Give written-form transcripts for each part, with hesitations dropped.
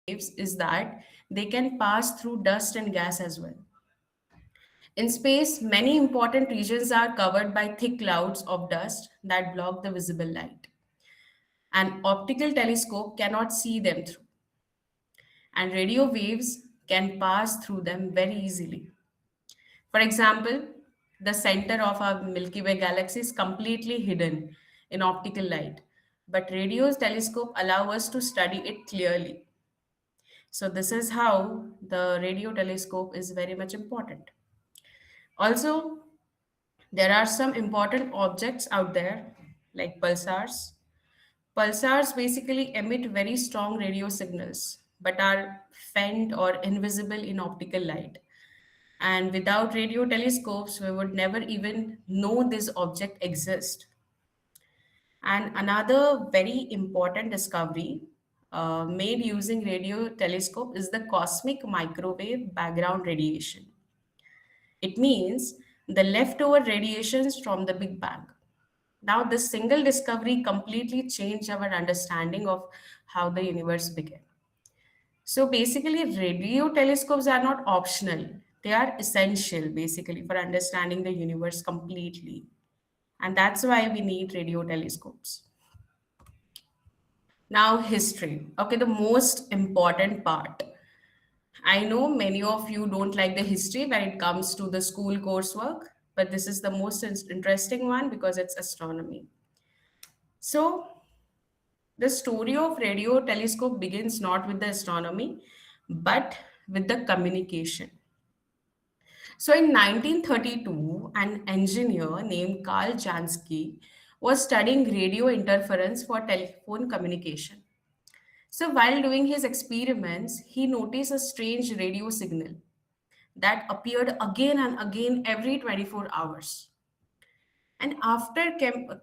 waves is that they can pass through dust and gas as well. In space, many important regions are covered by thick clouds of dust that block the visible light. An optical telescope cannot see them through, and radio waves can pass through them very easily. For example, the center of our Milky Way galaxy is completely hidden in optical light, but radio telescope allow us to study it clearly. So this is how the radio telescope is very much important. Also, there are some important objects out there like pulsars. Pulsars basically emit very strong radio signals but are faint or invisible in optical light. And without radio telescopes, we would never even know this object exists. And another very important discovery made using radio telescope is the cosmic microwave background radiation. It means the leftover radiations from the Big Bang. Now, this single discovery completely changed our understanding of how the universe began. So, basically, radio telescopes are not optional, they are essential basically for understanding the universe completely. And that's why we need radio telescopes. Now, history. Okay, the most important part. I know many of you don't like the history when it comes to the school coursework, but this is the most interesting one because it's astronomy. So, the story of radio telescope begins not with the astronomy, but with the communication. So, in 1932, an engineer named Carl Jansky was studying radio interference for telephone communication. So, while doing his experiments, he noticed a strange radio signal that appeared again and again every 24 hours. And after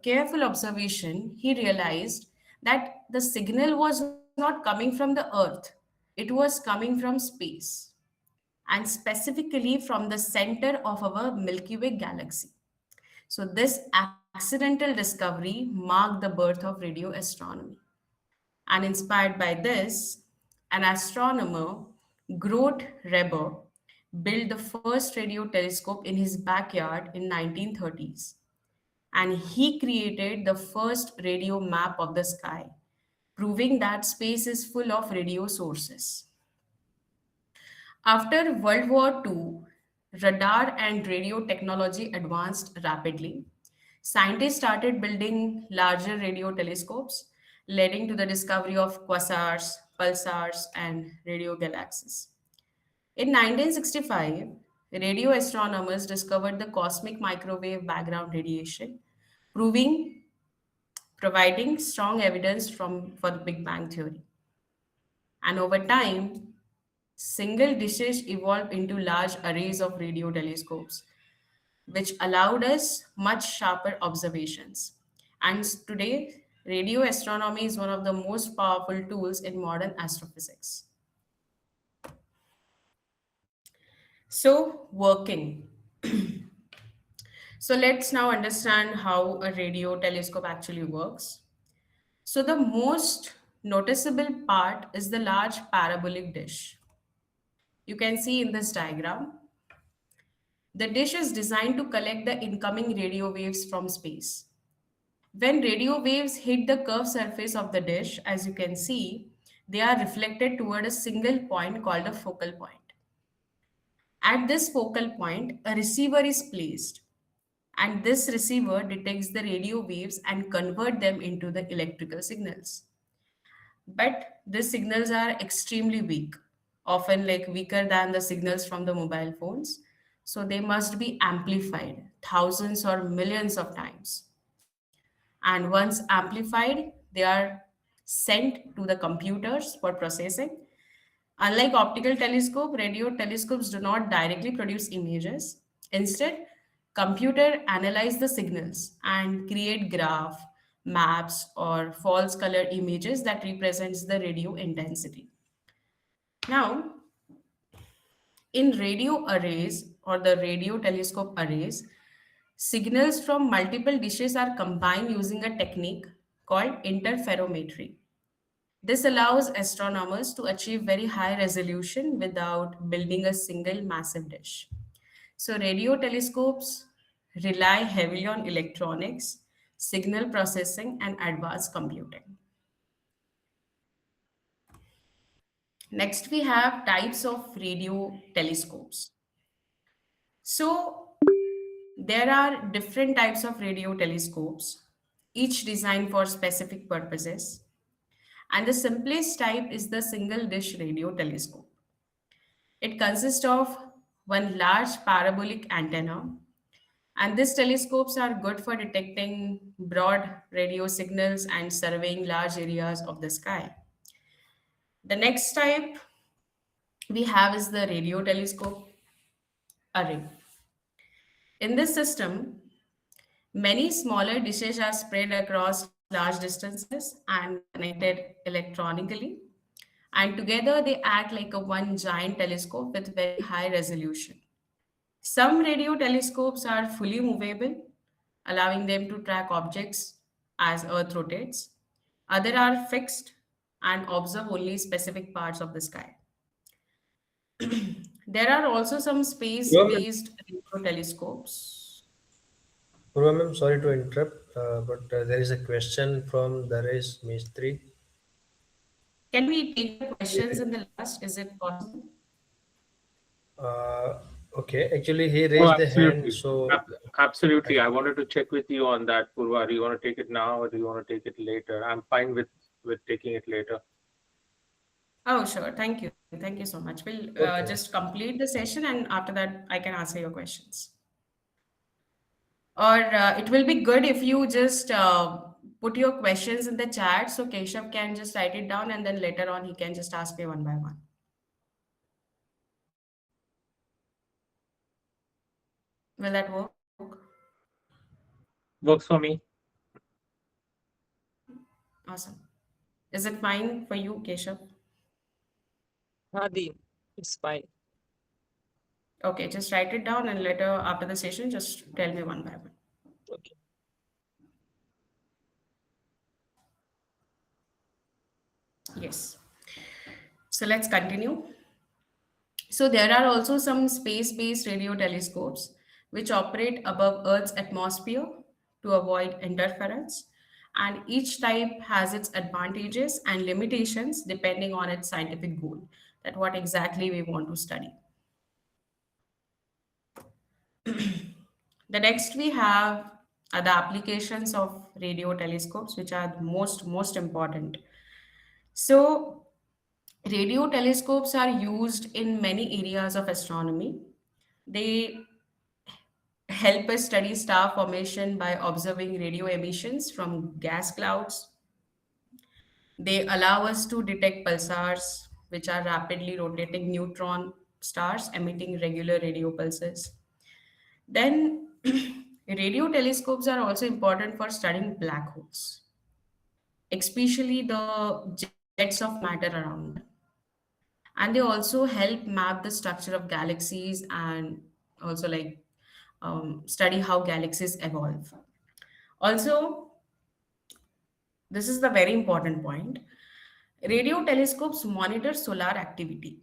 careful observation, he realized that the signal was not coming from the earth, it was coming from space, and specifically from the center of our Milky Way galaxy. So, this accidental discovery marked the birth of radio astronomy. And inspired by this, an astronomer, Grote Reber, built the first radio telescope in his backyard in 1930s. And he created the first radio map of the sky, proving that space is full of radio sources. After World War II, radar and radio technology advanced rapidly. Scientists started building larger radio telescopes, leading to the discovery of quasars, pulsars, and radio galaxies. In 1965, radio astronomers discovered the cosmic microwave background radiation, proving providing strong evidence for the Big Bang theory. And over time, single dishes evolved into large arrays of radio telescopes, which allowed us much sharper observations. And today, radio astronomy is one of the most powerful tools in modern astrophysics. So, working. So, let's now understand how a radio telescope actually works. So, the most noticeable part is the large parabolic dish. You can see in this diagram, the dish is designed to collect the incoming radio waves from space. When radio waves hit the curved surface of the dish, as you can see, they are reflected toward a single point called a focal point. At this focal point, a receiver is placed, and this receiver detects the radio waves and convert them into the electrical signals. But these signals are extremely weak, often like weaker than the signals from the mobile phones. So they must be amplified thousands or millions of times. And once amplified, they are sent to the computers for processing. Unlike optical telescope, radio telescopes do not directly produce images. Instead, computer analyze the signals and create graph, maps, or false color images that represents the radio intensity. Now, in radio arrays or the radio telescope arrays, signals from multiple dishes are combined using a technique called interferometry. This allows astronomers to achieve very high resolution without building a single massive dish. So, radio telescopes rely heavily on electronics, signal processing, and advanced computing. Next, we have types of radio telescopes. So, there are different types of radio telescopes, each designed for specific purposes. And the simplest type is the single dish radio telescope. It consists of one large parabolic antenna, and these telescopes are good for detecting broad radio signals and surveying large areas of the sky. The next type we have is the radio telescope array. In this system, many smaller dishes are spread across large distances and connected electronically, and together they act like a one giant telescope with very high resolution. Some radio telescopes are fully movable, allowing them to track objects as Earth rotates. Other are fixed and observe only specific parts of the sky. There are also some Purva ma'am, space-based radio telescopes. Purva ma'am, sorry to interrupt, but there is a question from Daresh Mistri. Can we take the questions in the last? Is it possible? Uh, okay, actually he Oh, raised the hand, absolutely. so I Absolutely. I wanted to check with you on that, Purva. Do you want to take it now or do you want to take it later? I'm fine with taking it later. Oh, sure. Thank you. Thank you so much. We'll just okay. complete the session, and after that, I can answer your questions. Or it will be good if you just put your questions in the chat so Keshav can just write it down and then later on he can just ask me one by one. Will that work? Works for me. Awesome. Is it fine for you, Keshav? Hadi, it's fine. Okay, just write it down and later after the session, just tell me one by one. Okay. Yes. So let's continue. So there are also some space-based radio telescopes which operate above Earth's atmosphere to avoid interference. And each type has its advantages and limitations depending on its scientific goal, that what exactly we want to study. The next we have are the applications of radio telescopes, which are the most important. So radio telescopes are used in many areas of astronomy. They help us study star formation by observing radio emissions from gas clouds. They allow us to detect pulsars, which are rapidly rotating neutron stars emitting regular radio pulses. Then, radio telescopes are also important for studying black holes, especially the jets of matter around them. And they also help map the structure of galaxies and also study how galaxies evolve. Also, this is the very important point. Radio telescopes monitor solar activity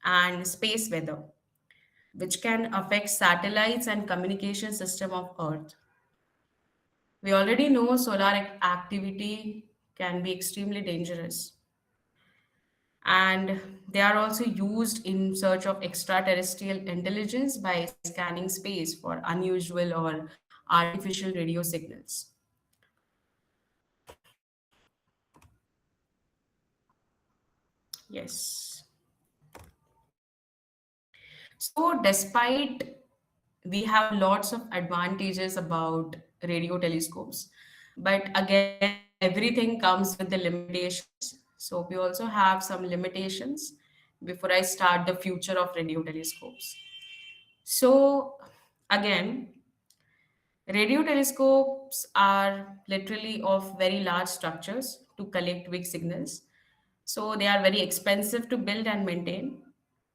and space weather, which can affect satellites and communication system of Earth. We already know solar activity can be extremely dangerous, and they are also used in search of extraterrestrial intelligence by scanning space for unusual or artificial radio signals. Yes. So, despite we have lots of advantages about radio telescopes, but again, everything comes with the limitations. So, we also have some limitations before I start the future of radio telescopes. So, again, radio telescopes are literally of very large structures to collect weak signals. So they are very expensive to build and maintain.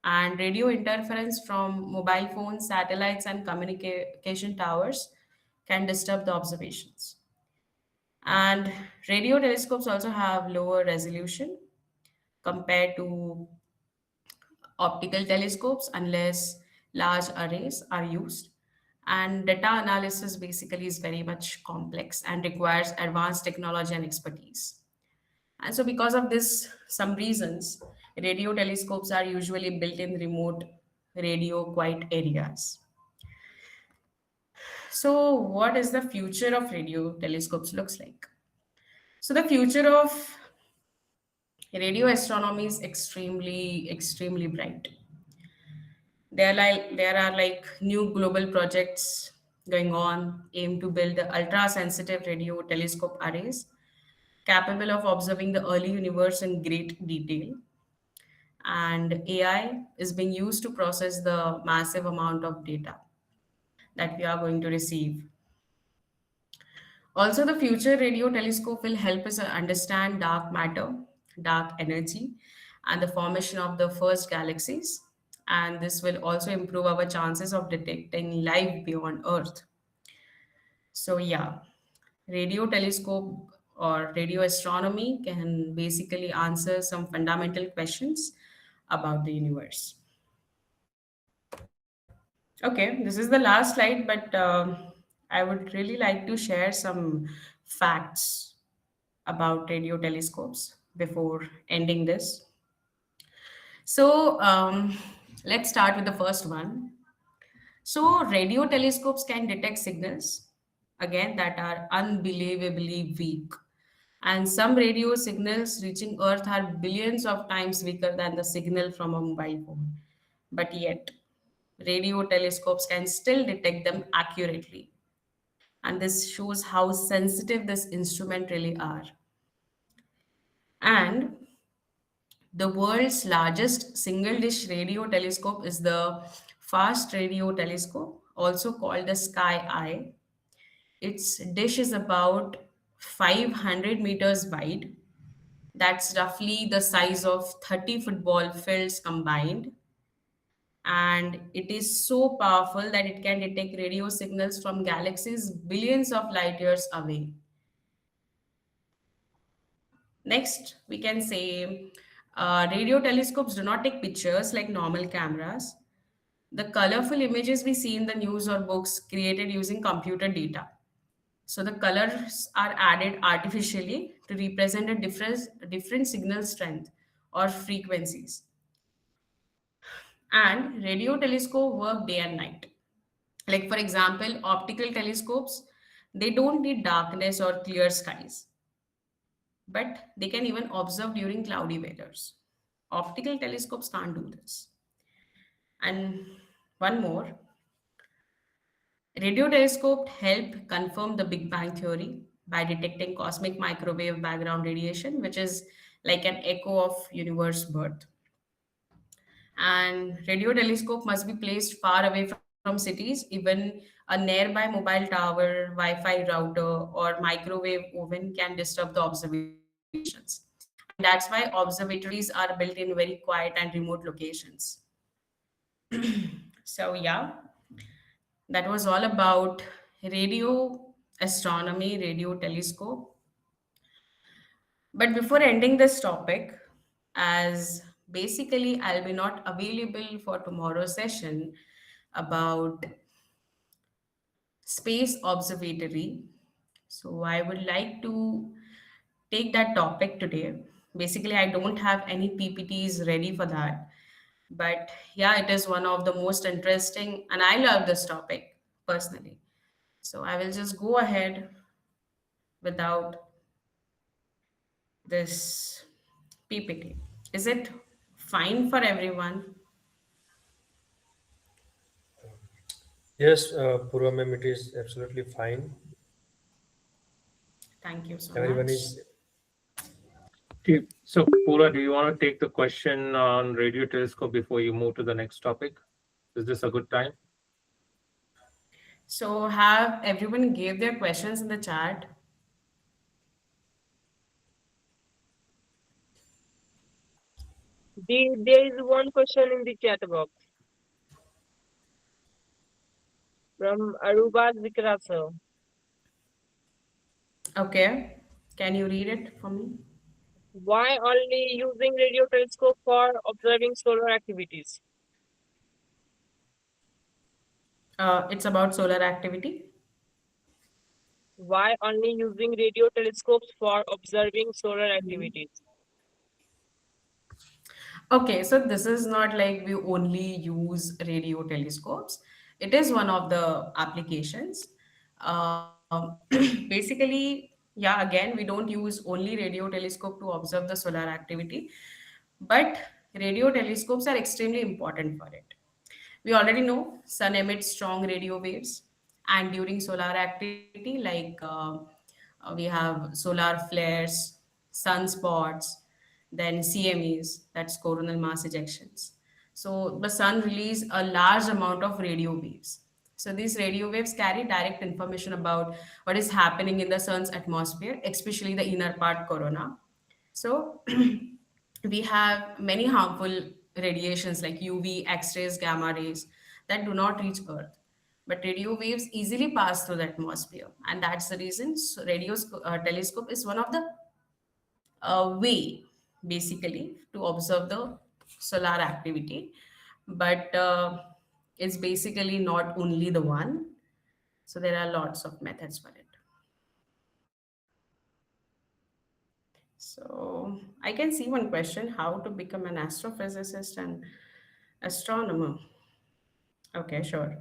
And radio interference from mobile phones, satellites, and communication towers can disturb the observations. And radio telescopes also have lower resolution compared to optical telescopes unless large arrays are used. And data analysis basically is very much complex and requires advanced technology and expertise. And so, because of this, some reasons, radio telescopes are usually built in remote radio quiet areas. So, what is the future of radio telescopes looks like? So, the future of radio astronomy is extremely bright. There are new global projects going on aim to build the ultra sensitive radio telescope arrays capable of observing the early universe in great detail, and AI is being used to process the massive amount of data that we are going to receive. Also, the future radio telescope will help us understand dark matter, dark energy, and the formation of the first galaxies. And this will also improve our chances of detecting life beyond Earth. So, yeah, radio telescope or radio astronomy can basically answer some fundamental questions about the universe. Okay, this is the last slide, but I would really like to share some facts about radio telescopes before ending this. So, let's start with the first one. So, radio telescopes can detect signals, again, that are unbelievably weak. And some radio signals reaching Earth are billions of times weaker than the signal from a mobile phone. But yet, radio telescopes can still detect them accurately. And this shows how sensitive this instrument really are. And the world's largest single dish radio telescope is the Fast Radio Telescope, also called the Sky Eye. Its dish is about 500 meters wide. That's roughly the size of 30 football fields combined. And it is so powerful that it can detect radio signals from galaxies billions of light years away. Next, we can say radio telescopes do not take pictures like normal cameras. The colorful images we see in the news or books created using computer data. So the colors are added artificially to represent a different signal strength or frequencies. And radio telescope work day and night. Like for example, optical telescopes, they don't need darkness or clear skies, but they can even observe during cloudy weathers. Optical telescopes can't do this. And one more, radio telescope help confirm the Big Bang theory by detecting cosmic microwave background radiation, which is like an echo of universe birth. And radio telescope must be placed far away from cities. Even a nearby mobile tower, Wi-Fi router, or microwave oven can disturb the observations. And that's why observatories are built in very quiet and remote locations. So yeah, that was all about radio astronomy, radio telescope. But before ending this topic, as basically I'll be not available for tomorrow's session about space observatory. So I would like to take that topic today. Basically, I don't have any PPTs ready for that. But yeah, it is one of the most interesting, and I love this topic personally. So I will just go ahead without this PPT. Is it fine for everyone? Yes, Purva ma'am, it is absolutely fine. Thank you so Everyone much. is Okay. So, Pura, do you want to take the question on radio telescope before you move to the next topic? Is this a good time? So have everyone gave their questions in the chat. There is one question in the chat box from Aruba Zikrasa. Okay. Can you read it for me? Why only using radio telescope for observing solar activities? It's about solar activity. Why only using radio telescopes for observing solar activities? Okay, so this is not like we only use radio telescopes. It is one of the applications. Basically, yeah, again, we don't use only radio telescope to observe the solar activity, but radio telescopes are extremely important for it. We already know sun emits strong radio waves, and during solar activity, like we have solar flares, sunspots, then CMEs, that's coronal mass ejections. So the sun release a large amount of radio waves. So these radio waves carry direct information about what is happening in the sun's atmosphere, especially the inner part corona. So we have many harmful radiations like UV, X-rays, gamma rays that do not reach Earth. But radio waves easily pass through the atmosphere, and that's the reason telescope is one of the way, basically, to observe the solar activity. But it's basically not only the one. So there are lots of methods for it. So I can see one question: how to become an astrophysicist and astronomer? Okay, sure.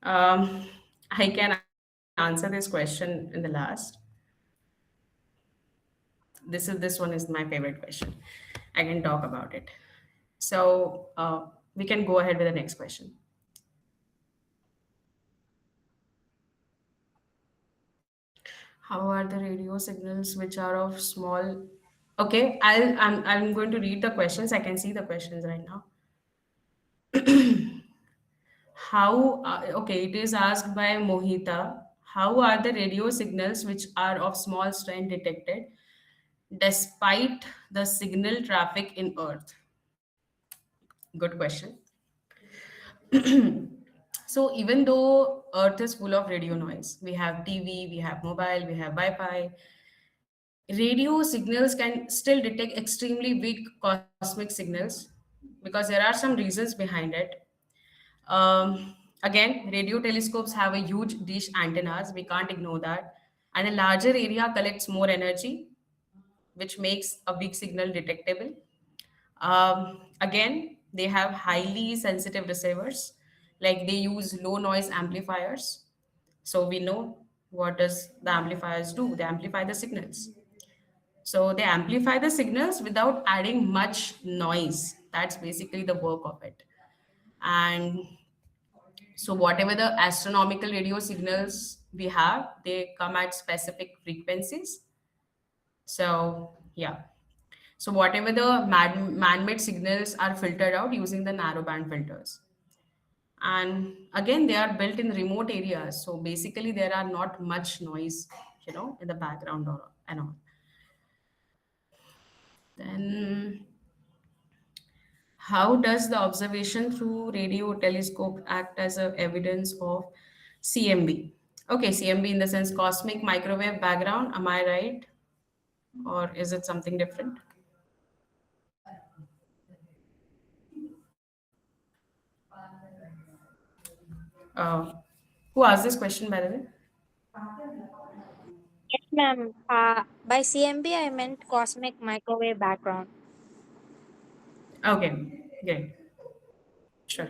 Um, I can answer this question in the last. This one is my favorite question. I can talk about it. So we can go ahead with the next question. How are the radio signals which are of small? Okay, I'm going to read the questions. I can see the questions right now. How, okay, it is asked by Mohita. How are the radio signals which are of small strength detected despite the signal traffic in Earth? Good question. So, even though Earth is full of radio noise, we have TV, we have mobile, we have Wi Fi, radio signals can still detect extremely weak cosmic signals because there are some reasons behind it. Again, radio telescopes have a huge dish antennas. We can't ignore that. And a larger area collects more energy, which makes a weak signal detectable. Again, they have highly sensitive receivers, like they use low noise amplifiers. So we know what does the amplifiers do? They amplify the signals. So they amplify the signals without adding much noise. That's basically the work of it. And so whatever the astronomical radio signals we have, they come at specific frequencies. So yeah. So whatever the man-made signals are filtered out using the narrowband filters. And again, they are built in remote areas. So basically there are not much noise, in the background or and all. Then how does the observation through radio telescope act as a evidence of CMB? Okay, CMB in the sense cosmic microwave background. Am I right? Or is it something different? Uh, who asked this question, by the way? Yes, ma'am. By CMB, I meant cosmic microwave background. Okay, great. Sure.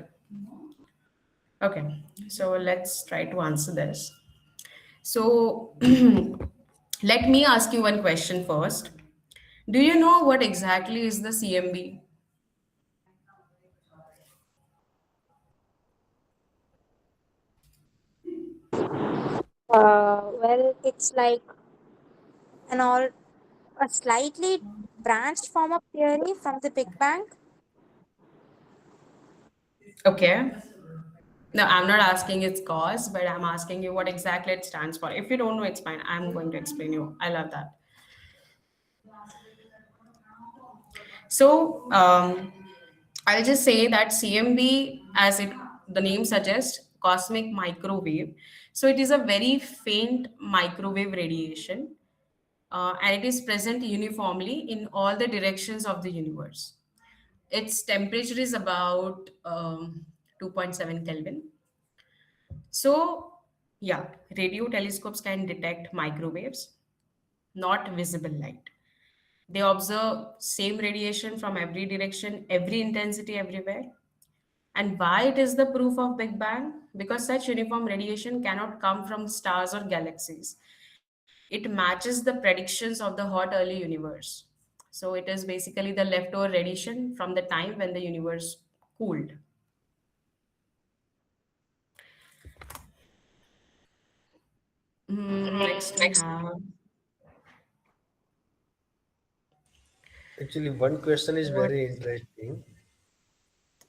Okay, so let's try to answer this. So let me ask you one question first. Do you know what exactly is the CMB? Well, it's like an all a slightly branched form of theory from the Big Bang. Okay. No, I'm not asking its cause, but I'm asking you what exactly it stands for. If you don't know, it's fine. I'm going to explain you. I love that. So I'll just say that CMB, as the name suggests, cosmic microwave. So it is a very faint microwave radiation, and it is present uniformly in all the directions of the universe. Its temperature is about 2.7 Kelvin. So, yeah, radio telescopes can detect microwaves, not visible light. They observe same radiation from every direction, every intensity everywhere. And why it is the proof of Big Bang? Because such uniform radiation cannot come from stars or galaxies. It matches the predictions of the hot early universe. So it is basically the leftover radiation from the time when the universe cooled. Next we have, Actually, one question is what? very interesting.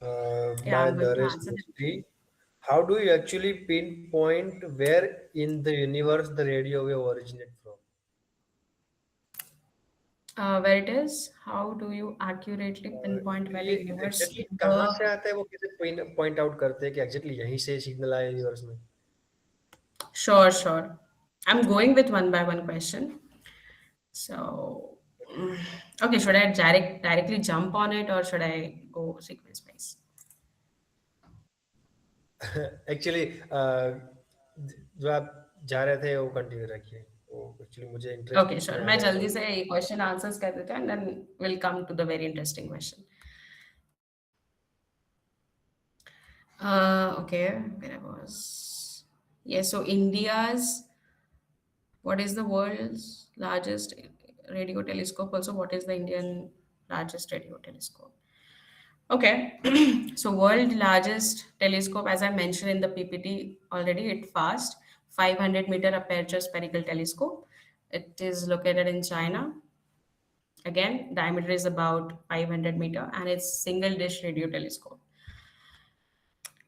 Yeah, By I'm going to Naresh answer that. Mistry. How do you actually pinpoint where in the universe the radio wave originate from? Where it is, how do you accurately pinpoint where the ये universe, exactly कहाँ the, से आता है वो कैसे point out करते हैं कि एग्जैक्टली यहीं से सिग्नल आया यूनिवर्स में. sure, sure. I'm going with one by one question. So, mm, okay, should I directly jump on it or should I go sequence wise? Actually जो आप जा रहे थे वो कंटिन्यू रखिए. वो एक्चुअली मुझे Okay, इंटरेस्ट sure. में मैं आने वाला जल्दी है. से ये क्वेश्चन आंसर्स कर देते हैं and then we'll come to the very interesting question. Okay, where I was. Yeah, so India's, what is the world's largest radio telescope? Also, what is the Indian largest radio telescope? Okay, so world largest telescope, as I mentioned in the PPT already, it fast 500-meter aperture spherical telescope. It is located in China. Again, diameter is about 500 meter, and it's single dish radio telescope.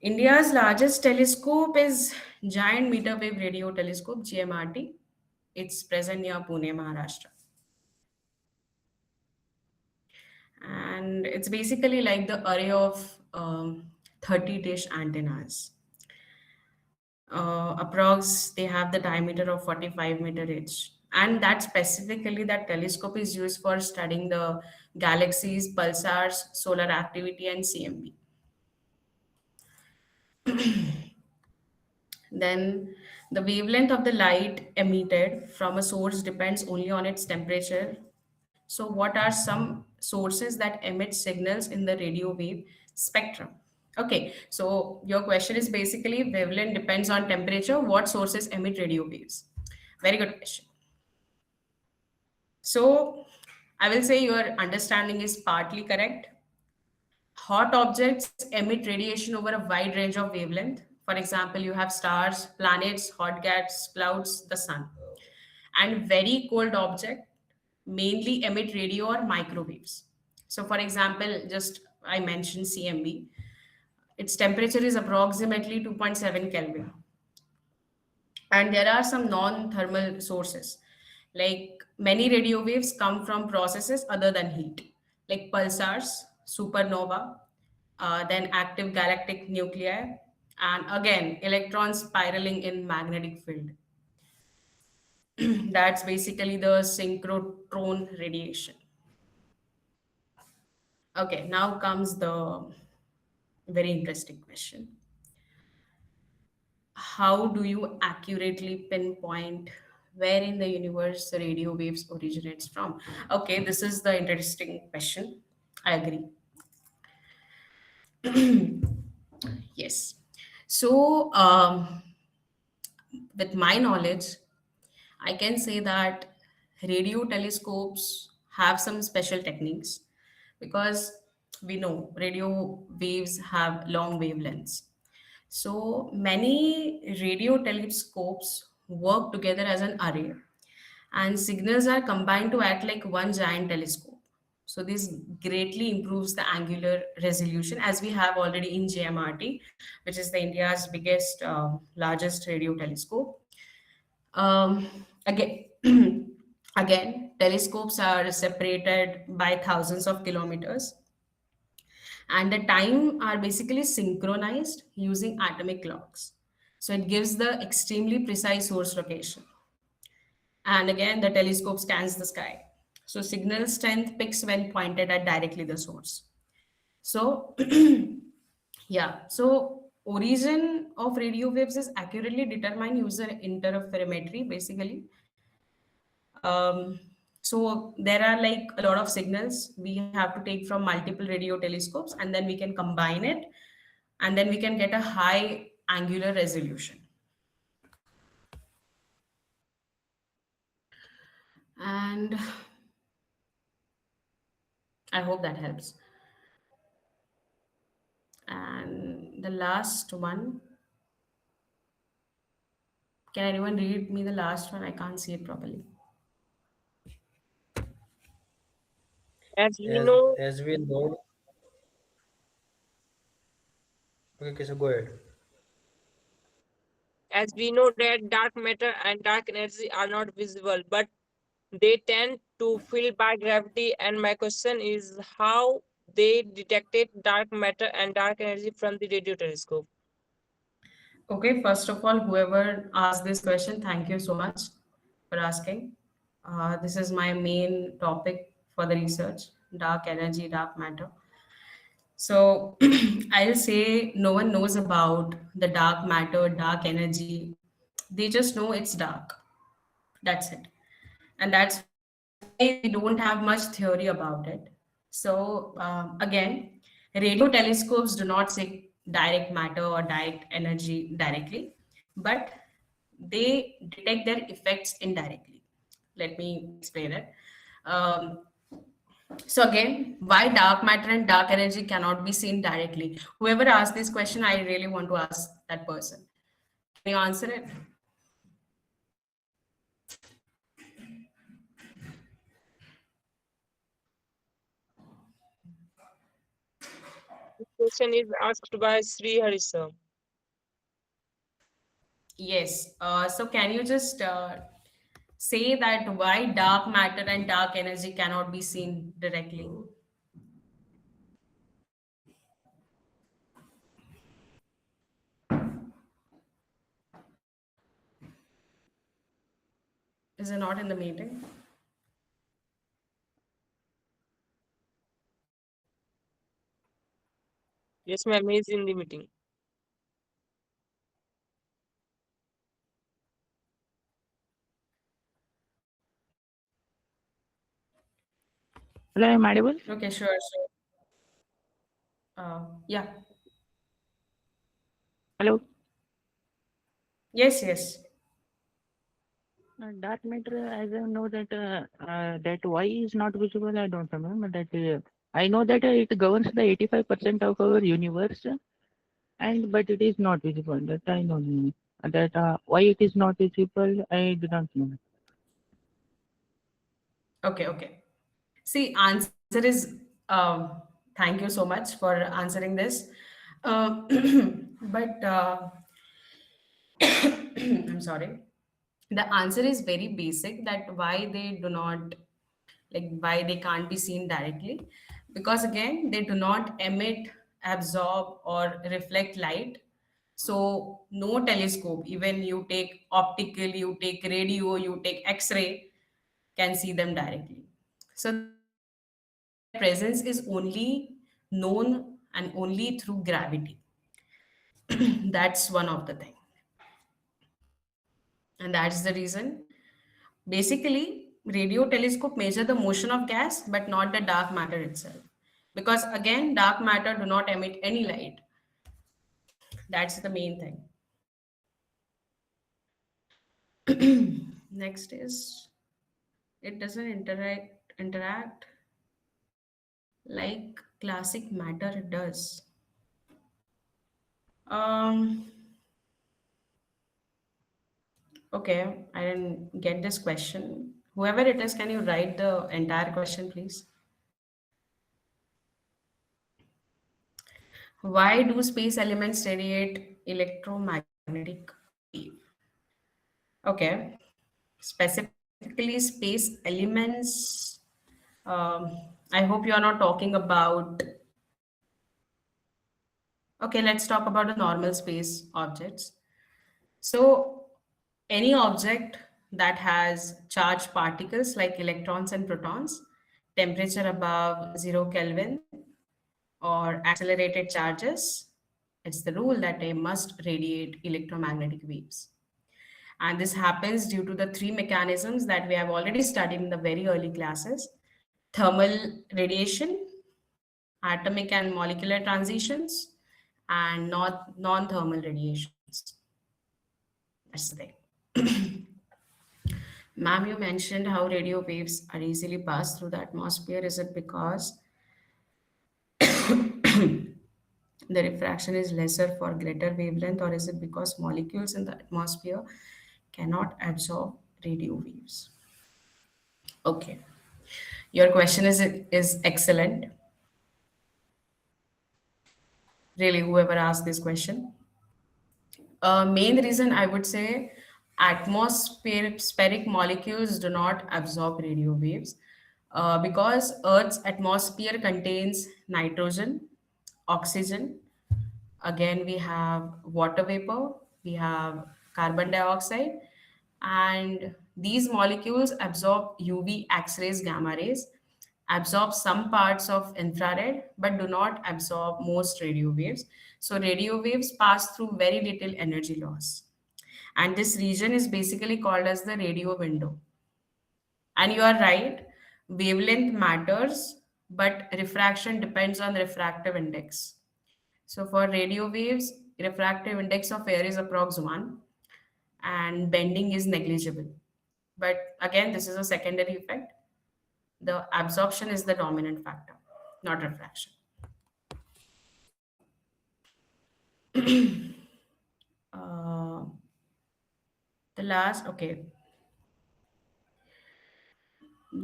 India's largest telescope is Giant Meter Wave Radio Telescope (GMRT). It's present near Pune, Maharashtra, and it's basically like the array of 30 dish antennas. Approx they have the diameter of 45-meter each, and that specifically that telescope is used for studying the galaxies, pulsars, solar activity, and CMB. Then the wavelength of the light emitted from a source depends only on its temperature. So, what are some sources that emit signals in the radio wave spectrum? Okay, so your question is basically wavelength depends on temperature. What sources emit radio waves? Very good question. So, I will say your understanding is partly correct. Hot objects emit radiation over a wide range of wavelength. For example, you have stars, planets, hot gas clouds, the sun. And very cold objects mainly emit radio or microwaves. So, for example, just I mentioned CMB. Its temperature is approximately 2.7 Kelvin. And there are some non-thermal sources. Like many radio waves come from processes other than heat, like pulsars, supernova, then active galactic nuclei, and again electrons spiraling in magnetic field. That's basically the synchrotron radiation. Okay, now comes the very interesting question. How do you accurately pinpoint where in the universe the radio waves originates from? Okay, this is the interesting question. I agree. Yes. So, with my knowledge, I can say that radio telescopes have some special techniques because we know radio waves have long wavelengths. So many radio telescopes work together as an array, and signals are combined to act like one giant telescope. So this greatly improves the angular resolution, as we have already in GMRT, which is the India's biggest, largest radio telescope. Again, again, telescopes are separated by thousands of kilometers, And the time are basically synchronized using atomic clocks. So it gives the extremely precise source location. And again, the telescope scans the sky. So signal strength picks when pointed at directly the source. So yeah, so origin of radio waves is accurately determined using interferometry basically. Um, so there are like a lot of signals we have to take from multiple radio telescopes, and then we can combine it, and then we can get a high angular resolution. And I hope that helps. And the last one, can anyone read me the last one? I can't see it properly. As we as know, as we know. Okay, so go ahead. as we know that dark matter and dark energy are not visible, but they tend to fill by gravity. And my question is how they detected dark matter and dark energy from the radio telescope. Okay, first of all, whoever asked this question, thank you so much for asking. This is my main topic for the research, dark energy, dark matter. So I'll say no one knows about the dark matter, dark energy. They just know it's dark. That's it. And that's why we don't have much theory about it. So again, radio telescopes do not see direct matter or direct energy directly, but they detect their effects indirectly. Let me explain it. Um, so again, why dark matter and dark energy cannot be seen directly? Whoever asked this question, I really want to ask that person. Can you answer it? This question is asked by Sri Harisa. Yes. So can you just say that why dark matter and dark energy cannot be seen directly? Is it not in the meeting? Yes, ma'am, he is in the meeting. Hello, am I audible? Okay, sure. So, yeah. Hello. Yes, yes. Dark matter, as I know that that why is not visible, I don't remember that. I know that it governs the 85% of our universe, and but it is not visible. That I know. That why it is not visible, I do not know. Okay, okay. See, answer is thank you so much for answering this. But I'm sorry. The answer is very basic that why they do not, like why they can't be seen directly, because again they do not emit, absorb or reflect light. So no telescope, even you take optical, you take radio, you take x-ray, can see them directly. So their presence is only known and only through gravity. That's one of the thing, and that's the reason. Basically, radio telescope measure the motion of gas, but not the dark matter itself. Because again, dark matter do not emit any light. That's the main thing. Next is it doesn't interact like classic matter does. Um, okay, I didn't get this question. Whoever it is, can you write the entire question, please? Why do space elements radiate electromagnetic wave? Okay, specifically space elements. I hope you are not talking about Okay, let's talk about the normal space objects. So, any object that has charged particles like electrons and protons, temperature above 0 Kelvin, or accelerated charges, it's the rule that they must radiate electromagnetic waves. And this happens due to the three mechanisms that we have already studied in the very early classes: thermal radiation, atomic and molecular transitions, and not non-thermal radiations. That's the thing. Ma'am, you mentioned how radio waves are easily passed through the atmosphere. Is it because the refraction is lesser for greater wavelength, or is it because molecules in the atmosphere cannot absorb radio waves? Okay, your question is excellent. Really, whoever asked this question. Main reason I would say atmospheric molecules do not absorb radio waves because Earth's atmosphere contains nitrogen, oxygen. Again, we have water vapor, we have carbon dioxide, and these molecules absorb UV, X rays, gamma rays, absorb some parts of infrared, but do not absorb most radio waves. So, radio waves pass through very little energy loss. And this region is basically called as the radio window. And you are right, wavelength matters, but refraction depends on refractive index. So for radio waves, refractive index of air is approx 1 and bending is negligible. But again, this is a secondary effect. The absorption is the dominant factor, not refraction. Uh, the last, okay.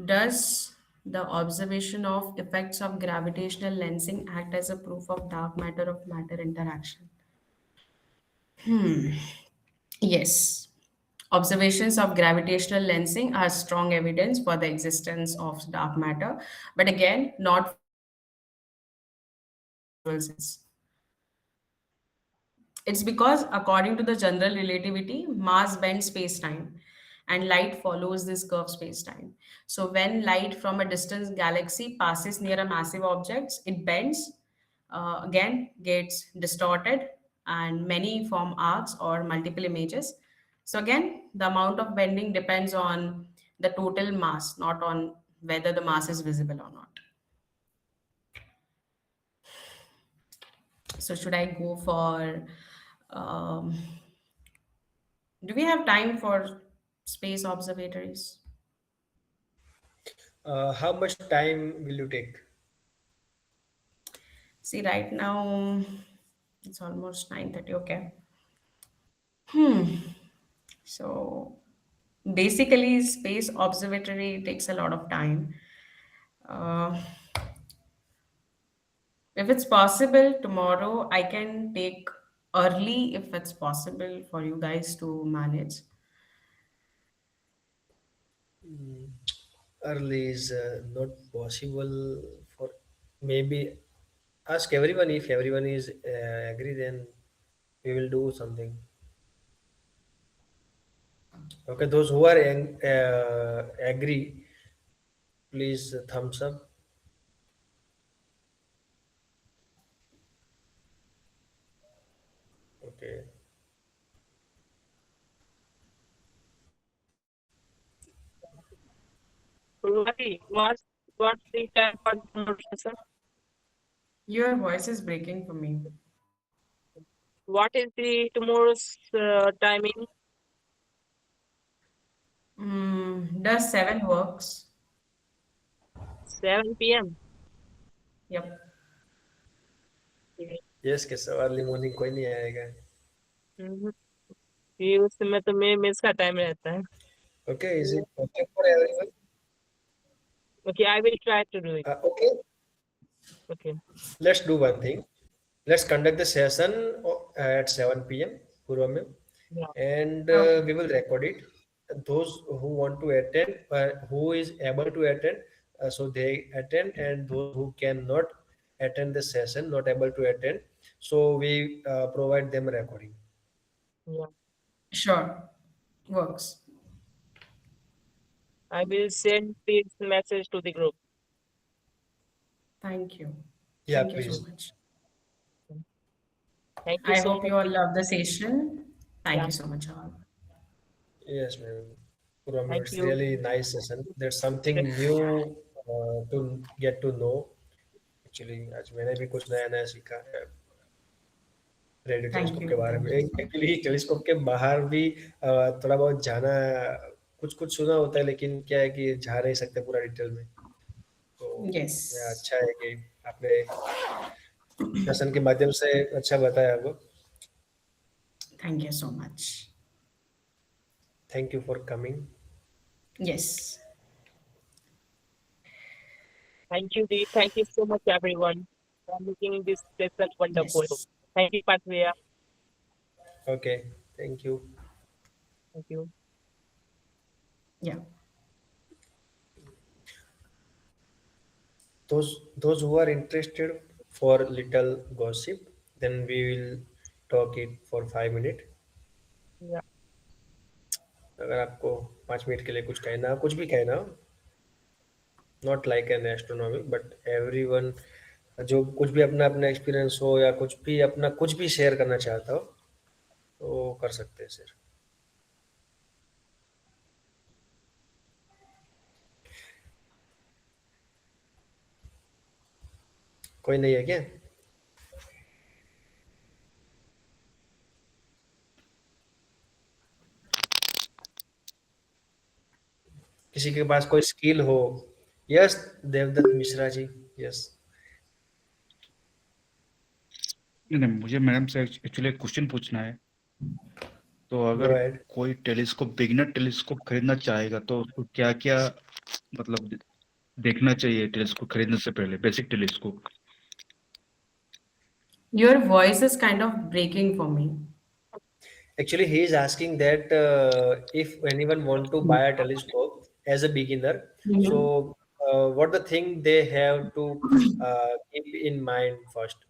Does the observation of effects of gravitational lensing act as a proof of dark matter of matter interaction? Yes. Observations of gravitational lensing are strong evidence for the existence of dark matter, but again, not for observation in the usual sense. It's because, according to the general relativity, mass bends space-time and light follows this curved space-time. So when light from a distant galaxy passes near a massive object, it bends, again, gets distorted, and many form arcs or multiple images. So again, the amount of bending depends on the total mass, not on whether the mass is visible or not. So should I go for um, do we have time for space observatories? How much time will you take? See, right now it's almost 9:30. Okay. So basically, space observatory takes a lot of time. Uh, if it's possible tomorrow, I can take early if it's possible for you guys to manage. Early is not possible for, maybe ask everyone. If everyone is agree, then we will do something. Okay, those who are agree, please thumbs up. Okay. Ravi, what's the time for tomorrow's session? Your voice is breaking for me. What is the tomorrow's timing? Does 7 works? 7 p.m. Yep. Yes, कैसा early morning कोई नहीं आएगा. हम्म, ये उस समय तो मेरे mess का टाइम रहता है. Okay, is it okay for everyone? Okay, I will try to do it. Okay, Okay. let's do one thing. Let's conduct the session at 7 p.m. Purva mein, Yeah. and Okay. we will record it. Those who want to attend, who is able to attend, so they attend, and those who cannot attend the session, not able to attend, So we provide them a recording. Yeah. Sure. Works. I will send this message to the group. Thank you. Yeah, Thank you so please. much. Thank you I so hope much. you all love the session. Thank Yeah. you so much, all. Yes, ma'am. Puram, Thank it's you. really nice session. There's something new to get to know. Actually आज मैंने भी कुछ नया नया सीखा है radio Thank telescope के you. बारे में। Thank you so much. Actually telescope के बाहर भी थोड़ा बहुत जाना, कुछ कुछ सुना होता है, लेकिन क्या है कि जा नहीं सकते पूरा डिटेल में। तो Yes. अच्छा है कि आपने सेशन के माध्यम से अच्छा बताया आपको। Thank you so much. Thank you for coming. Yes. Thank you, Dee. Thank you so much, everyone, for making this session wonderful. Yes. Thank you, Patria. Okay, thank you. Thank you. Yeah. Those who are interested for little gossip, then we will talk it for 5 minutes. Yeah. अगर आपको 5 minute के लिए कुछ कहना हो, कुछ भी कहना हो, not like an astronomy but everyone जो कुछ भी अपना अपना एक्सपीरियंस हो या कुछ भी अपना कुछ भी शेयर करना चाहता हो तो कर सकते हैं सर। कोई नहीं है क्या? किसी के पास कोई स्किल हो? यस, देवदत्त मिश्रा जी। यस, नहीं नहीं, मुझे मैडम से एक्चुअली एक क्वेश्चन पूछना है। तो गो अगर अहेड। कोई टेलीस्कोप बिगिनर टेलीस्कोप खरीदना चाहेगा तो उसको क्या क्या मतलब देखना चाहिए टेलीस्कोप खरीदने से पहले, basic telescope? Your voice is kind of breaking for me. Actually, he is asking that if anyone want to buy a telescope as a beginner, Mhm. so what the thing they have to keep in mind first?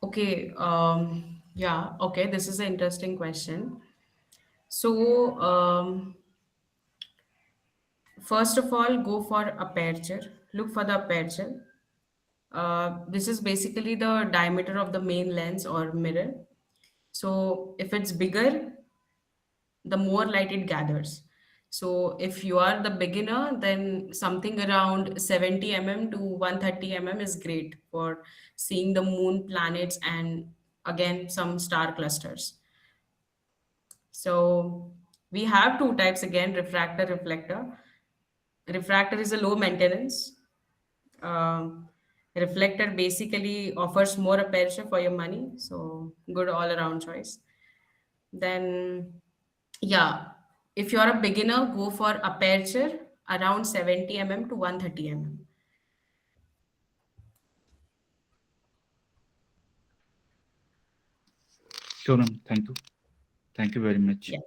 Okay. Yeah. Okay. This is an interesting question. So, first of all, go for aperture. Look for the aperture. This is basically the diameter of the main lens or mirror. So, if it's bigger, the more light it gathers. So if you are the beginner, then something around 70 mm to 130 mm is great for seeing the moon, planets, and again some star clusters. So we have two types again, refractor, reflector. Refractor is a low maintenance. Um, Reflector basically offers more aperture for your money, so good all around choice. Then, yeah, if you're a beginner, go for aperture around 70 mm to 130 mm. Sure ma'am, thank you very much. Yeah.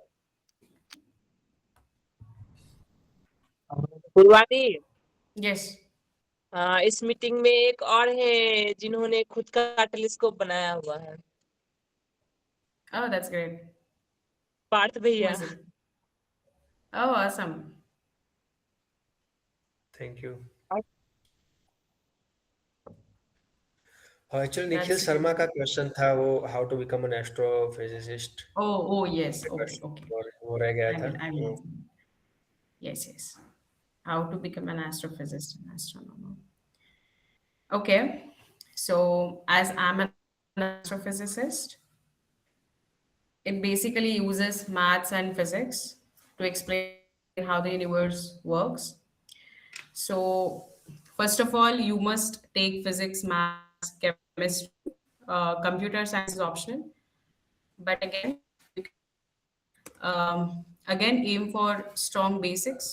पूर्वादी, Yes. इस meeting में एक और है जिन्होंने खुद का telescope बनाया हुआ है। Oh, that's great. Parth Who भैया। is it? Oh, awesome. Thank you. Actually Nikhil That's Sharma great. का क्वेश्चन था वो how to become an astrophysicist, Oh, yes. Okay, okay. और वो रह गया था I will वो। answer. Yes, yes. How to become an astrophysicist and astronomer. Okay. So, as I'm an astrophysicist, it basically uses maths and physics to explain how the universe works. So, first of all, you must take physics, maths, chemistry. Computer science is optional, but again, you can again aim for strong basics,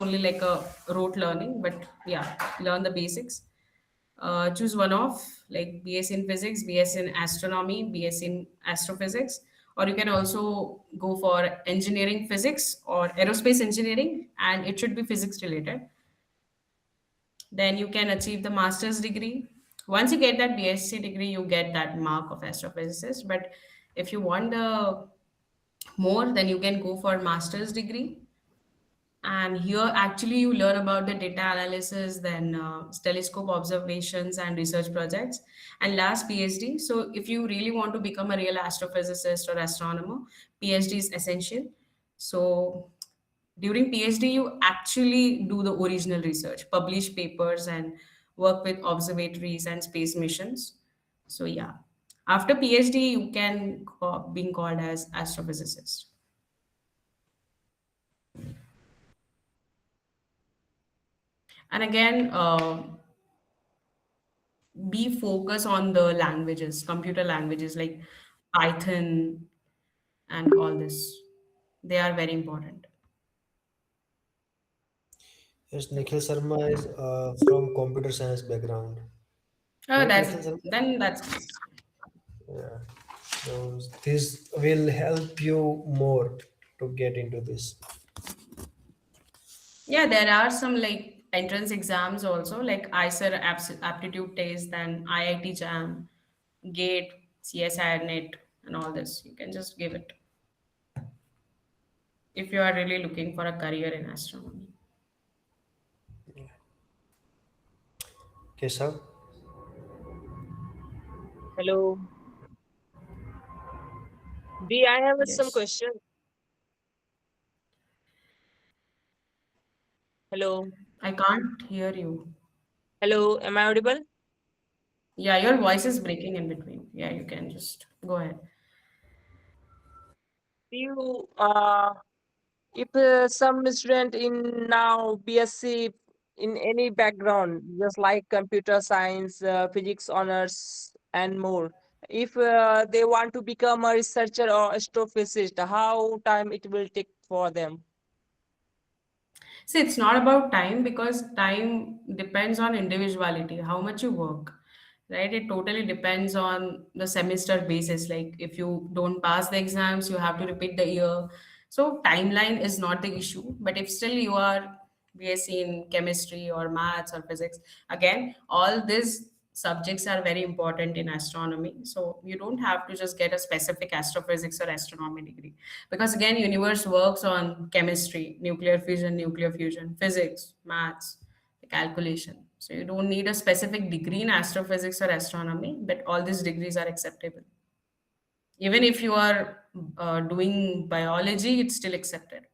not only like a rote learning, but yeah, learn the basics. Choose one of like BS in physics, BS in astronomy, BS in astrophysics, or you can also go for engineering physics or aerospace engineering, and it should be physics related. Then you can achieve the master's degree Once you get that BSc degree, you get that mark of astrophysicist. But if you want the more, then you can go for master's degree. And here, actually, you learn about the data analysis, then telescope observations and research projects, and last PhD. So, if you really want to become a real astrophysicist or astronomer, PhD is essential. So, during PhD, you actually do the original research, publish papers, and work with observatories and space missions. So, yeah, after PhD, you can being called as astrophysicist. And again, be focused on the languages, computer languages like Python and all this. They are very important. Yes, Nikhil Sharma is from computer science background. Oh, Right, that's Nikhil Sharma? that's nice. Yeah. So this will help you more to get into this. Yeah, there are some like entrance exams also, like ICER aptitude test, then IIT JAM, GATE, CSIR NET, and all this. You can just give it if you are really looking for a career in astronomy. Keshav? Hello. D, I have some Yes. question. Hello. I can't hear you. Hello. Am I audible? Yeah, your voice is breaking in between. Yeah, you can just go ahead. Do you if some student in now BSc in any background, just like computer science, physics honors, and more, if they want to become a researcher or astrophysicist, how time it will take for them? See, it's not about time because time depends on individuality, how much you work, right? It totally depends on the semester basis. Like if you don't pass the exams, you have to repeat the year. So timeline is not the issue. But if still you are BSc in chemistry or maths or physics, again, all these subjects are very important in astronomy. So you don't have to just get a specific astrophysics or astronomy degree because again universe works on chemistry, nuclear fusion, physics, maths, the calculation. So you don't need a specific degree in astrophysics or astronomy, but all these degrees are acceptable. Even if you are doing biology, it's still accepted.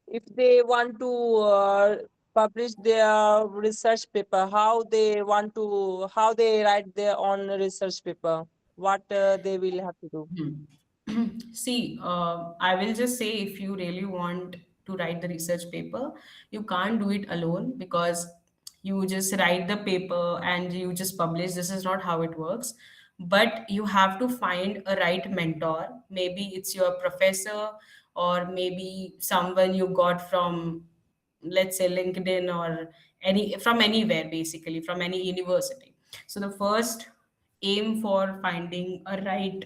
If they want to publish their research paper, how they write their own research paper, what they will have to do? See, I will just say if you really want to write the research paper, you can't do it alone because you just write the paper and you just publish. This is not how it works. But you have to find a right mentor. Maybe it's your professor, or maybe someone you got from, let's say, LinkedIn or any from anywhere, basically from any university. So the first aim for finding a right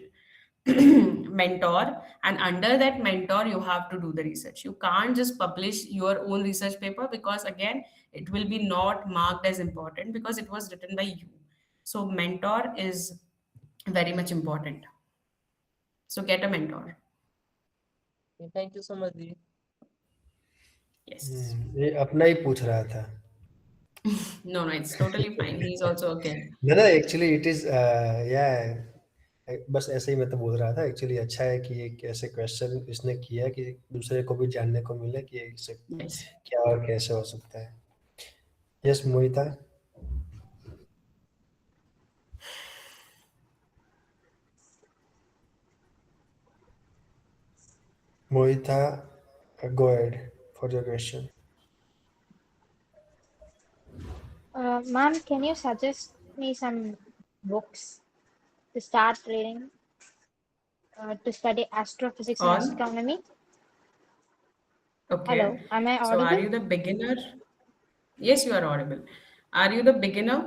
mentor, and under that mentor you have to do the research. You can't just publish your own research paper because again it will be not marked as important because it was written by you. So mentor is very much important. So get a mentor. Thank you so much, Dee. Yes. ये अपना ही पूछ रहा था. No, no, it's totally fine. He's also a kid. ना ना actually it is या बस ऐसे ही मैं तो बोल रहा था एक्चुअली अच्छा है कि एक ऐसे क्वेश्चन इसने किया कि दूसरे को भी जानने को मिले कि इससे Yes. क्या और कैसे हो सकता है. Yes Mohita. Mohita, go ahead for your question. Ma'am, can you suggest me some books to start reading to study astrophysics and On. astronomy? Hello, Okay. am I So are audible? you the beginner? Yes, you are audible. Are you the beginner?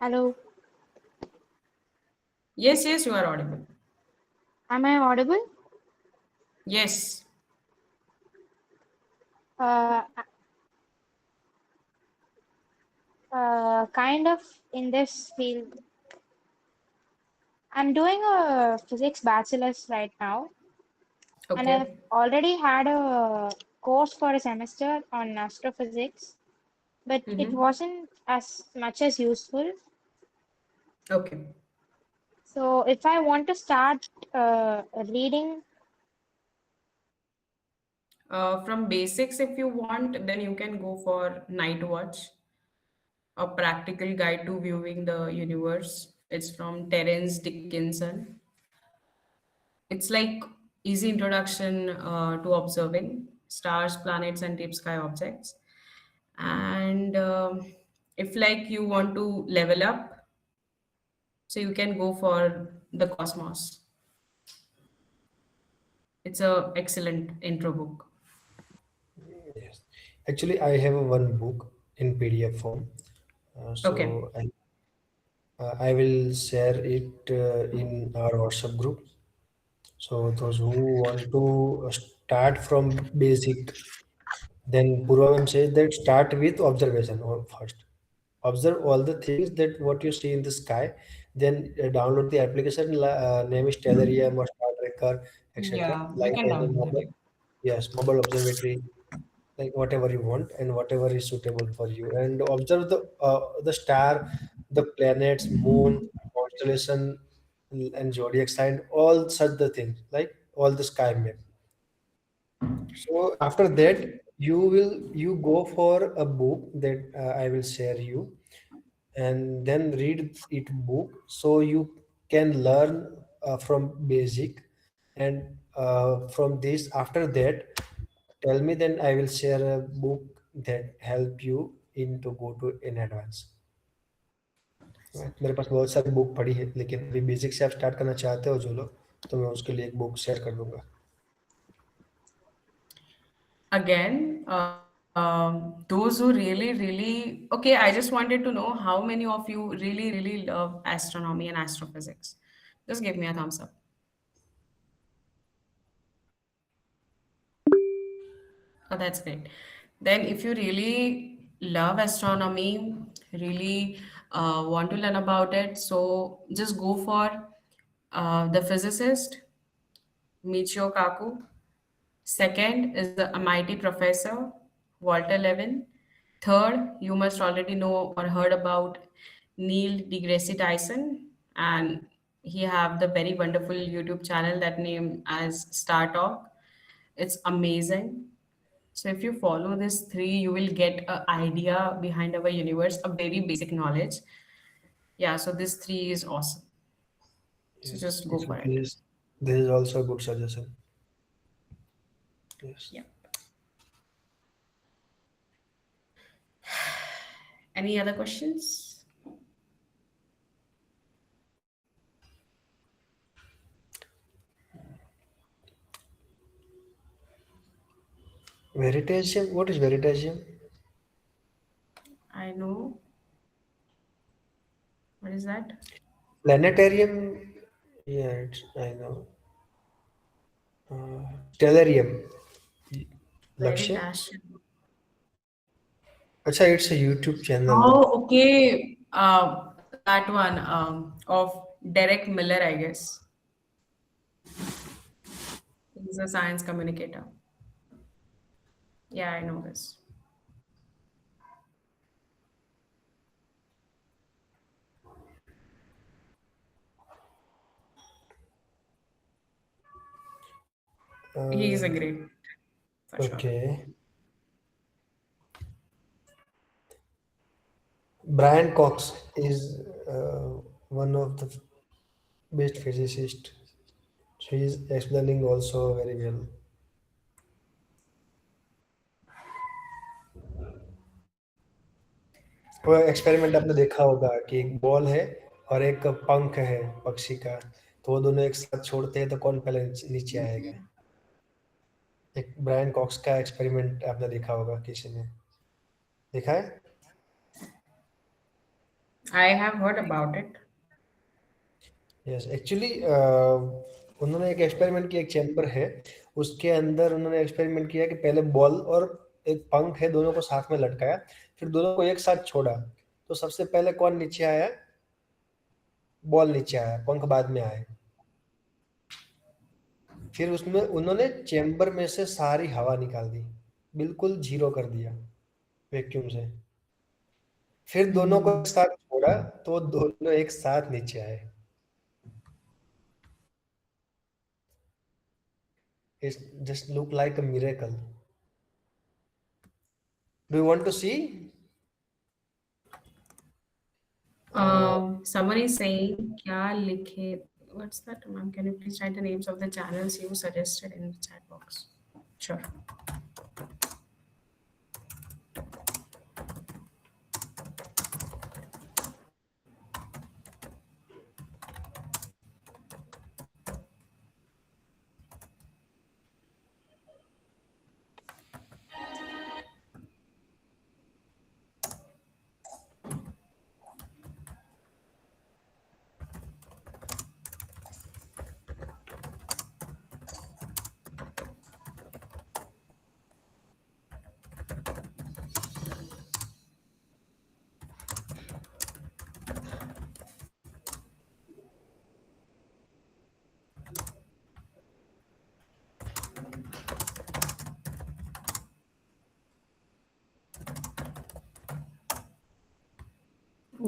Hello, Yes, yes, you are audible. am I audible? Yes. Uh, Kind of in this field. I'm doing a physics bachelor's right now, and I've Okay. already had a course for a semester on astrophysics, but it Mm-hmm. wasn't as much as useful. Okay. So if I want to start reading, From basics, if you want, then you can go for Night Watch, a practical guide to viewing the universe. It's from Terence Dickinson. It's like easy introduction to observing stars, planets, and deep sky objects. And if like you want to level up, so you can go for the Cosmos. It's a excellent intro book. Yes. Actually, I have one book in PDF form. Okay. I will share it in our WhatsApp group. So those who want to start from basic, then Purvam says that start with observation first. Observe all the things that what you see in the sky. Then download the application. Name is Stellarium or Star Tracker, etc. Yeah, you Like can on the download mobile. it. Yes, mobile observatory, like whatever you want and whatever is suitable for you, and observe the star, the planets, moon, constellation, and zodiac sign, all such the things, like all the sky map. So after that, you go for a book that I will share you, and then read it book so you can learn from basic, and from this after that tell me, then I will share a book that help you in to go to in advance. Right? मेरे पास बहुत सारी book पड़ी है, लेकिन अभी basic से आप start करना चाहते हो जो लोग, तो मैं उसके लिए एक बुक शेयर कर दूंगा. Again, those who really, okay, I just wanted to know how many of you really love astronomy and astrophysics. Just give me a thumbs up. Oh, that's great. Then, if you really love astronomy, really want to learn about it, so just go for the physicist, Michio Kaku. Second is the MIT professor, Walter Levin. Third, you must already know or heard about Neil deGrasse Tyson, and he have the very wonderful YouTube channel that name as Star Talk. It's amazing. So if you follow these three, you will get an idea behind our universe, a very basic knowledge. Yeah, so this three is awesome. So Yes, just go so for it. this is also a good suggestion. Yes. Yeah. Any other questions? Veritasium, what is veritasium? I know. What is that? Planetarium, yeah, I know. Stellarium, लक्ष्य. Veritasium. अच्छा, it's a YouTube channel. Oh, okay. That one of Derek Miller, I guess. He's a science communicator. Yeah, I know this. He is a Uh, great, for sure. okay. Brian Cox is one of the best physicists. So he is explaining also very well. वो experiment आपने देखा होगा कि एक ball है और एक पंख है पक्षी का, तो वो दोनों एक साथ छोड़ते हैं तो कौन पहले नीचे आएगा. एक ब्रायन कॉक्स का एक्सपेरिमेंट आपने देखा होगा, किसी ने देखा है. I have heard about it. Yes, actually उन्होंने एक एक्सपेरिमेंट किया, एक चैम्बर है उसके अंदर उन्होंने एक्सपेरिमेंट किया कि पहले बॉल और एक पंख है, दोनों को साथ में लटकाया, फिर दोनों को एक साथ छोड़ा, तो सबसे पहले कौन नीचे आया? बॉल नीचे आया, पंख बाद में आए। फिर उसमें उन्होंने चेम्बर में से सारी हवा निकाल दी, बिल्कुल जीरो कर दिया वैक्यूम से। फिर दोनों को एक साथ छोड़ा तो दोनों एक साथ नीचे आए। It just look like a miracle. Do you want to see? Someone is saying, "क्या लिखे?" What's that, ma'am? Can you please write the names of the channels you suggested in the chat box? Sure.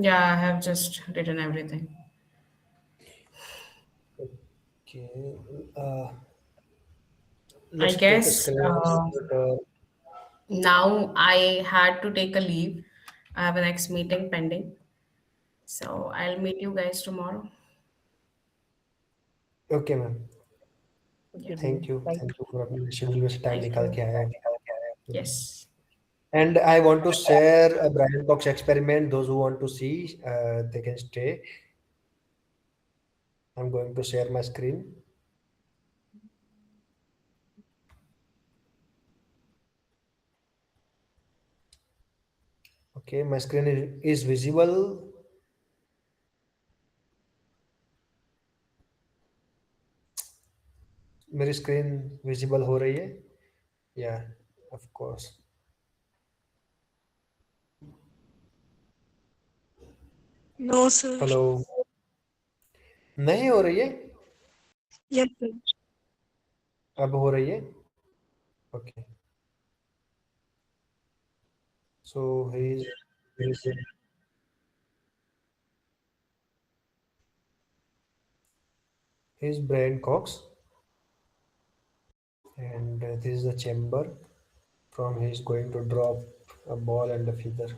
Yeah, I have just written everything. Okay. I Let's take a guess screenshot. now I had to take a leave. I have a next meeting pending. So I'll meet you guys tomorrow. Okay, ma'am. Okay, Yeah. dear. Thank Thank you for अपने schedule में से time Thank निकाल you. के आए। Yes. And I want to share a Brian Cox experiment. Those who want to see, they can stay. I'm going to share my screen. Okay, my screen is visible. मेरी screen visible हो रही है? Yeah, of course. No, sir. Hello. नहीं हो रही है? Yes, sir. अब हो रही है? Okay. So he's Brian Cox, and this is the chamber from he's going to drop a ball and a feather.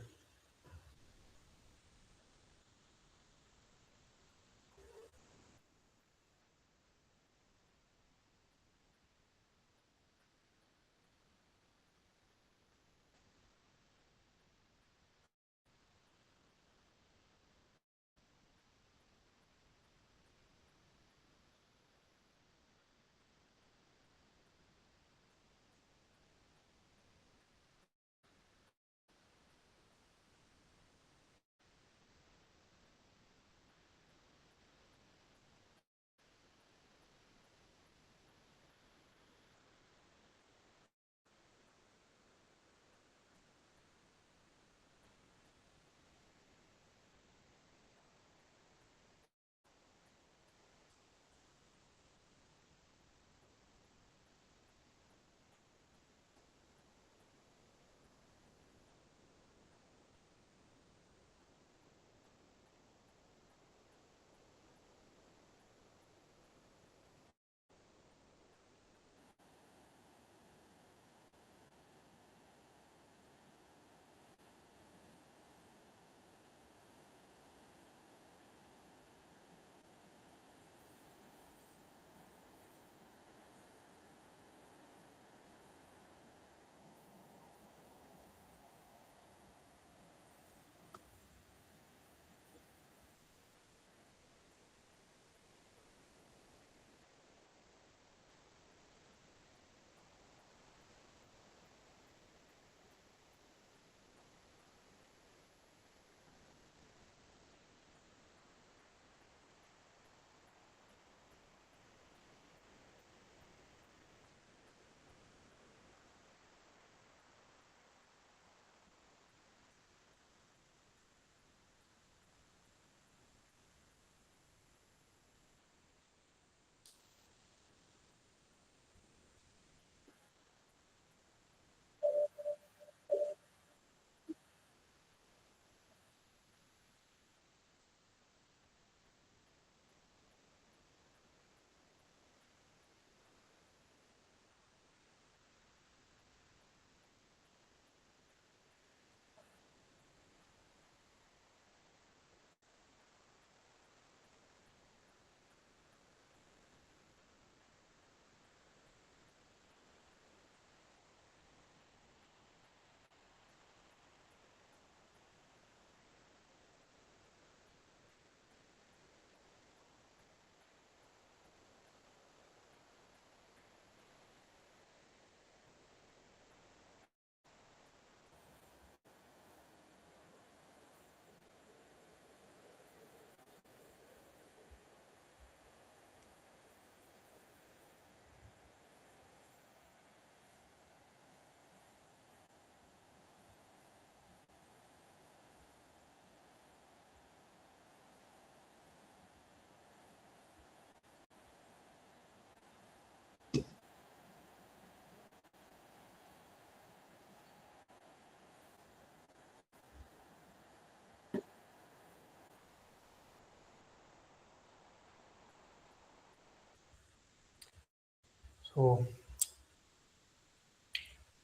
So,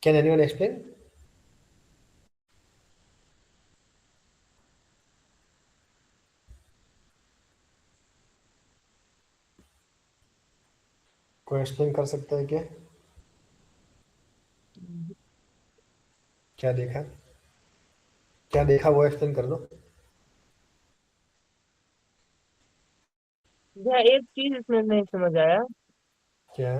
can anyone explain? कोई explain कर सकता है क्या? क्या देखा? क्या देखा वो एक्सप्लेन कर दो. यह एक चीज इसमें नहीं समझ आया। क्या?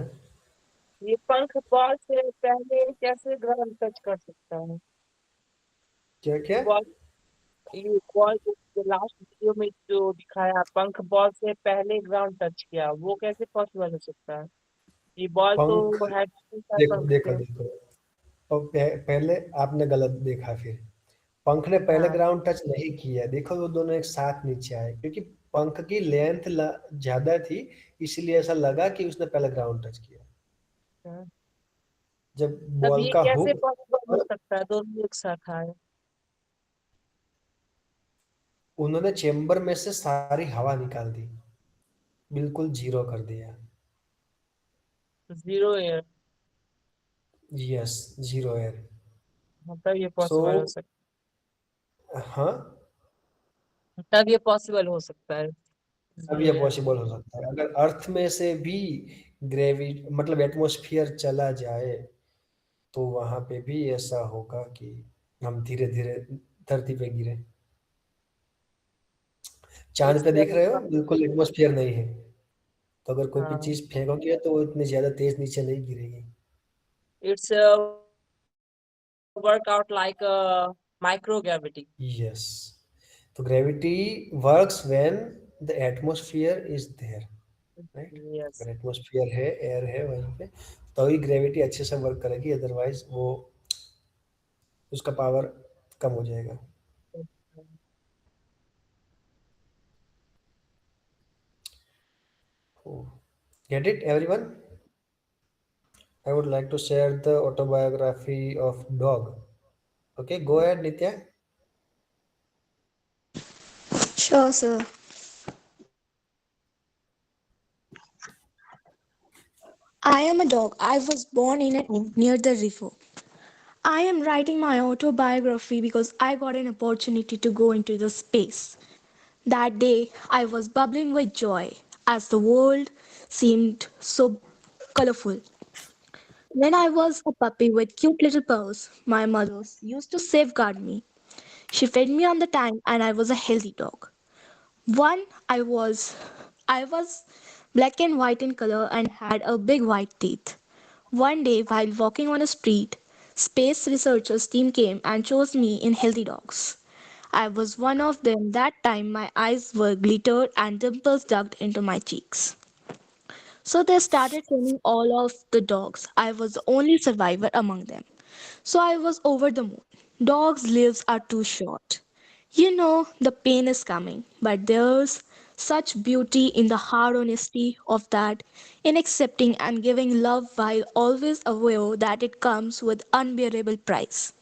ये पंख बॉल से पहले कैसे ग्राउंड टच कर सकता है? क्या ये क्या? बॉल ये बॉल जो लास्ट वीडियो में जो दिखाया, पंख बॉल से पहले ग्राउंड टच किया, वो कैसे पॉसिबल हो सकता है? ये बॉल पंख. तो हेड था देखो पंख देखो से। देखो. और पहले आपने गलत देखा फिर. पंख ने पहले हाँ। ग्राउंड टच नहीं किया. देखो वो दोनों एक साथ नीचे आए क्योंकि पंख की लेंथ ज्यादा थी, इसलिए ऐसा लगा कि उसने पहले ग्राउंड टच किया. हाँ। जब तब बॉल ये का कैसे हुक. पॉसिबल हो सकता है दोनों एक साथ आए? उन्होंने चेम्बर में से सारी हवा निकाल दी, बिल्कुल जीरो कर दिया. Zero air. Yes, zero air. तब ये सो पॉसिबल हो सकता हाँ, है, तब ये पॉसिबल हो सकता है। अब जीरो ये एयर। पॉसिबल हो सकता है अगर अर्थ में से भी मतलब एटमॉस्फेयर चला जाए, तो वहां पे भी ऐसा होगा कि हम धीरे धीरे धरती पे गिरे. चांद पे इससे देख अभी रहे हो, बिल्कुल एटमॉस्फेयर नहीं है. तो अगर कोई भी हाँ, चीज फेंकोगे तो वो इतनी ज्यादा तेज नीचे नहीं गिरेगी. It's work out like micro gravity. Yes. तो gravity works when the atmosphere is there, right. Yes. अगर एटमॉस्फेयर है, एयर है वहीं पे, तो ही ग्रेविटी अच्छे से वर्क करेगी, अदरवाइज वो उसका पावर कम हो जाएगा. Get it, everyone? I would like to share the autobiography of dog. Okay, go ahead, Nitya. Sure, sir. I am a dog. I was born in a town near the river. I am writing my autobiography because I got an opportunity to go into the space. That day, I was bubbling with joy as the world seemed so colorful. When I was a puppy with cute little paws, my mother used to safeguard me. She fed me on the time and I was a healthy dog. One I was black and white in color and had a big white teeth. One day while walking on a street, space researchers team came and chose me in healthy dogs. I was one of them. That time my eyes were glittered and dimples dug into my cheeks. So they started training all of the dogs. I was the only survivor among them. So I was over the moon. Dogs' lives are too short. You know the pain is coming, but there's such beauty in the hard honesty of that, in accepting and giving love while always aware that it comes with unbearable price.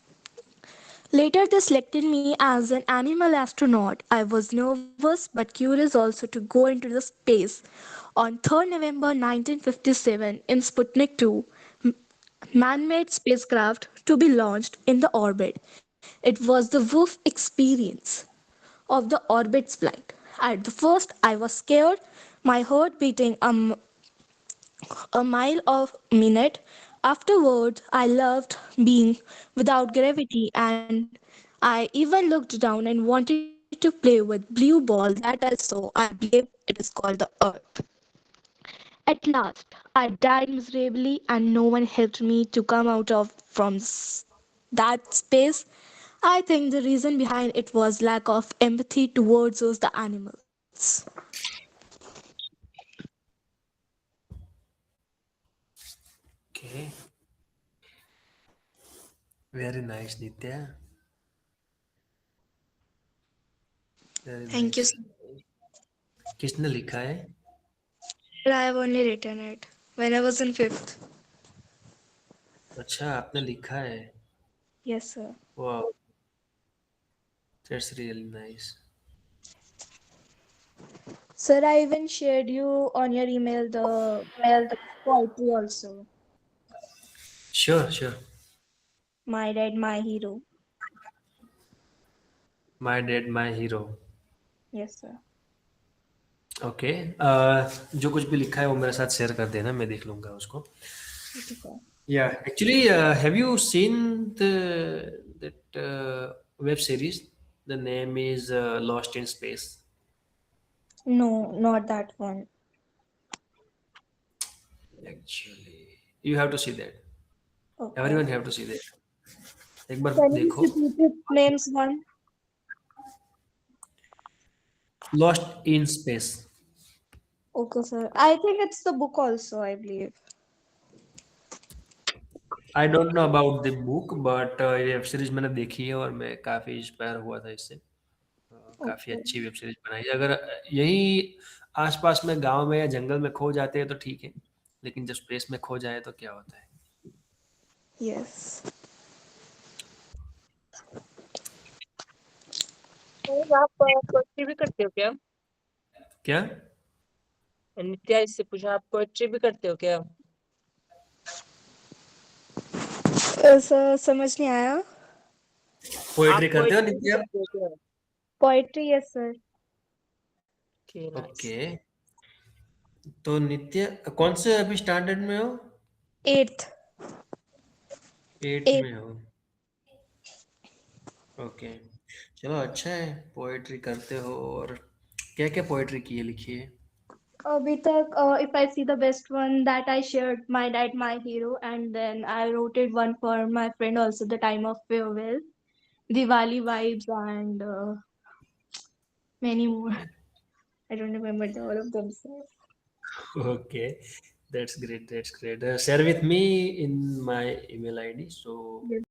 Later, they selected me as an animal astronaut. I was nervous but curious also to go into the space. On 3rd November 1957, in Sputnik 2, man-made spacecraft to be launched in the orbit. It was the woof experience of the orbit's flight. At the first, I was scared, my heart beating a mile a minute. Afterwards, I loved being without gravity, and I even looked down and wanted to play with blue ball that I saw. I believe it is called the Earth. At last, I died miserably, and no one helped me to come out of that space. I think the reason behind it was lack of empathy towards us, the animals. Okay, very nice, Nitya. Very Thank you, nice. sir. किसने लिखा है? Sir, I have only written it when I was in fifth. अच्छा, आपने लिखा है. Yes, sir. Wow, that's really nice. Sir, I even shared you on your email the poetry also. Sure, sure. My Dad, My Hero. My Dad, My Hero. Yes, sir. Okay, जो कुछ भी लिखा है वो मेरे साथ शेयर कर देना, मैं देख लूंगा उसको. Okay, sir. Yeah, actually, have you seen the that web series? The name is Lost in Space. No, not that one. Actually, you have to see that. Okay. Everyone have to see that. एक बार Can you देखो. just repeat it names one? Lost in Space. Okay, sir. I think it's the book also, I believe. I don't know about the book, but ये web series मैंने देखी है और मैं काफी inspire हुआ था इससे. काफी Okay. अच्छी वेब सीरीज बनाई है. अगर यही आसपास में गांव में या जंगल में खो जाते हैं तो ठीक है, लेकिन जब स्पेस में खो जाए तो क्या होता है. Yes. तो आप पोएट्री भी करते हो क्या? क्या? नित्या इससे पूछा, आप पोएट्री भी करते हो क्या? सर समझ नहीं आया. आप पोएट्री करते हो पोएट्री भी नित्या? करते हो क्या? Poetry, yes, sir. Okay, nice. Okay, तो नित्य कौन से अभी स्टैंडर्ड में हो? Eighth. Eight Eighth. में हो? ओके, चलो अच्छा है, पोएट्री करते हो. और क्या क्या पोएट्री की है, लिखी है? अभी तक, if I see the best one that I shared, My Dad, My Hero, and then I wrote it one for my friend also, The Time of Farewell, Diwali Vibes, and many more. I don't remember all of them, sir. Okay, that's great, that's great. Share with me in my email ID. So Yes.